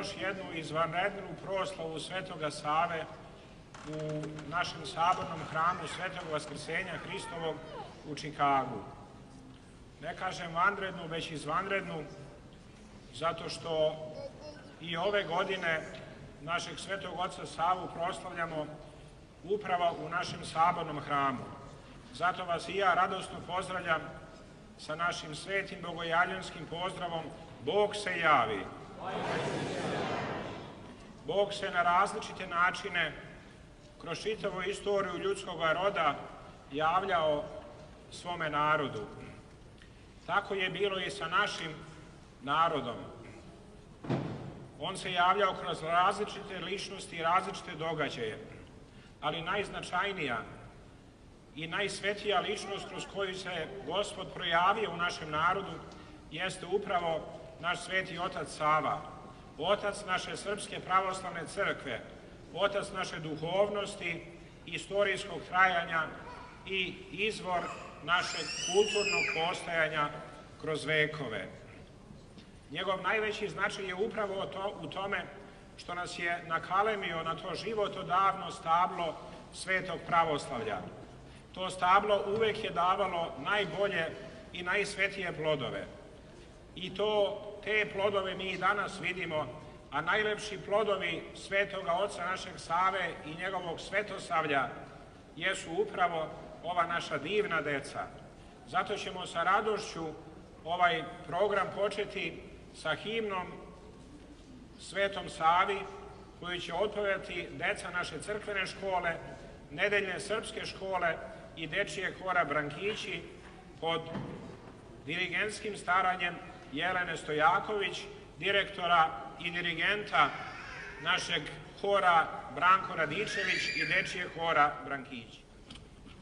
još jednu izvanrednu proslavu Svetoga Save u našem sabornom hramu Svetog Vaskrsenja Hristovog u Čikagu. Ne kažem vanrednu, već izvanrednu, zato što i ove godine našeg Svetog Oca Savu proslavljamo upravo u našem sabornom hramu. Zato vas i ja radosno pozdravljam sa našim svetim bogojavljanskim pozdravom Bog se javi. Bog se na različite načine kroz čitavu istoriju ljudskog roda javljao svome narodu. Tako je bilo i sa našim narodom. On se javljao kroz različite ličnosti i različite događaje, ali najznačajnija i najsvetija ličnost kroz koju se Gospod projavio u našem narodu jeste upravo naš sveti otac Sava, otac naše Srpske pravoslavne crkve, otac naše duhovnosti, istorijskog trajanja i izvor našeg kulturnog postajanja kroz vekove. Njegov najveći značaj je upravo u tome što nas je nakalemio na to životodavno stablo svetog pravoslavlja. To stablo uvek je davalo najbolje i najsvetije plodove. I te plodove mi i danas vidimo, a najlepši plodovi svetoga oca našeg Save i njegovog svetosavlja jesu upravo ova naša divna deca. Zato ćemo sa radošću ovaj program početi sa himnom Svetom Savi, koju će otpevati deca naše crkvene škole, nedeljne srpske škole i dečijeg hora Brankići pod dirigentskim staranjem Jelene Stojaković, direktora i dirigenta našeg hora Branko Radičević i dečijeg hora Brankići.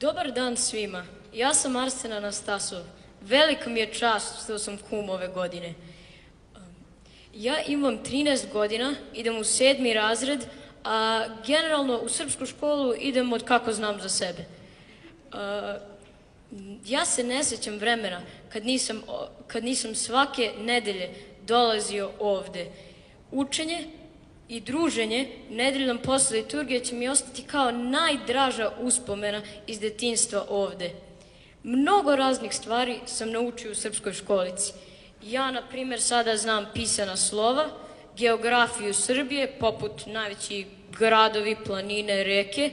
Dobar dan svima, ja sam Arsen Anastasov. Velika mi je čast što sam kum ove godine. Ja imam 13 godina, idem u 7. razred, a generalno u srpsku školu idem od kako znam za sebe. Ja se ne sećam vremena kad nisam svake nedelje dolazio ovde. Učenje i druženje nedeljom posle liturgije će mi ostati kao najdraža uspomena iz detinjstva ovde. Mnogo raznih stvari sam naučio u srpskoj školici. Ja, na primjer, sada znam pisana slova, geografiju Srbije, poput najveći gradovi, planine, reke,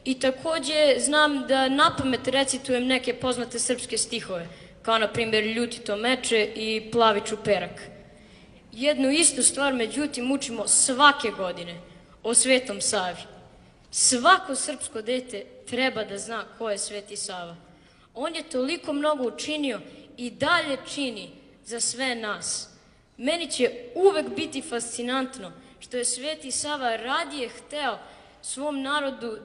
i takođe znam da napamet recitujem neke poznate srpske stihove, kao na primjer Ljutito meče i Plavi čuperak. Jednu istu stvar, međutim, učimo svake godine o Svetom Savi. Svako srpsko dete treba da zna ko je Sveti Sava. On je toliko mnogo učinio i dalje čini za sve nas. Meni će uvek biti fascinantno što je Sveti Sava radije hteo svom narodu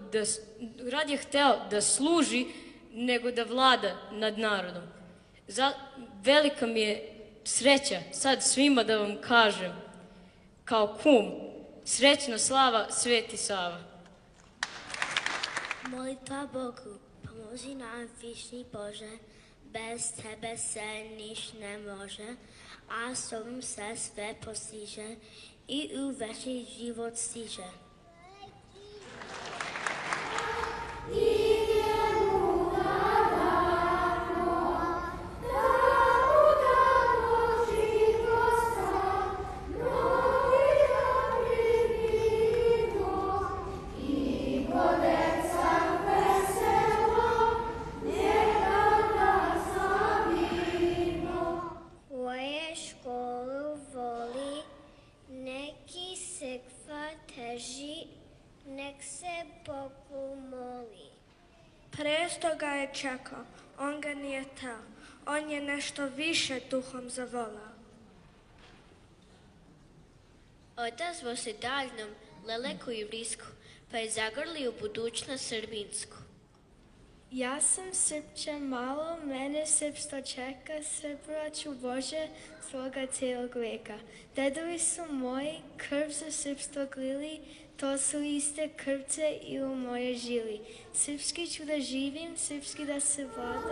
da služi nego da vlada nad narodom. Velika mi je sreća sad svima da vam kažem kao kum, srećna slava Sveti Sava. Molitva Bogu, pomozi nam višnji Bože, bez tebe se niš ne može, a s tobom se sve postiže i u večni život stiže. Nek se Bogu moli. Presto ga je čekao, on ga nije teo, on je nešto više duhom zavolao. Odazvao se daljnom leleku i vrisku, pa je zagrlio budućnost srbinsku. Ja sam Srpče malo, mene srpstvo čeka, Srbaću Bože svoga cijelog veka. Dedovi su moji, krv za srpstvo glili, to su iste krvce i u moje žili. Srpski ću da živim, srpski da se vladam.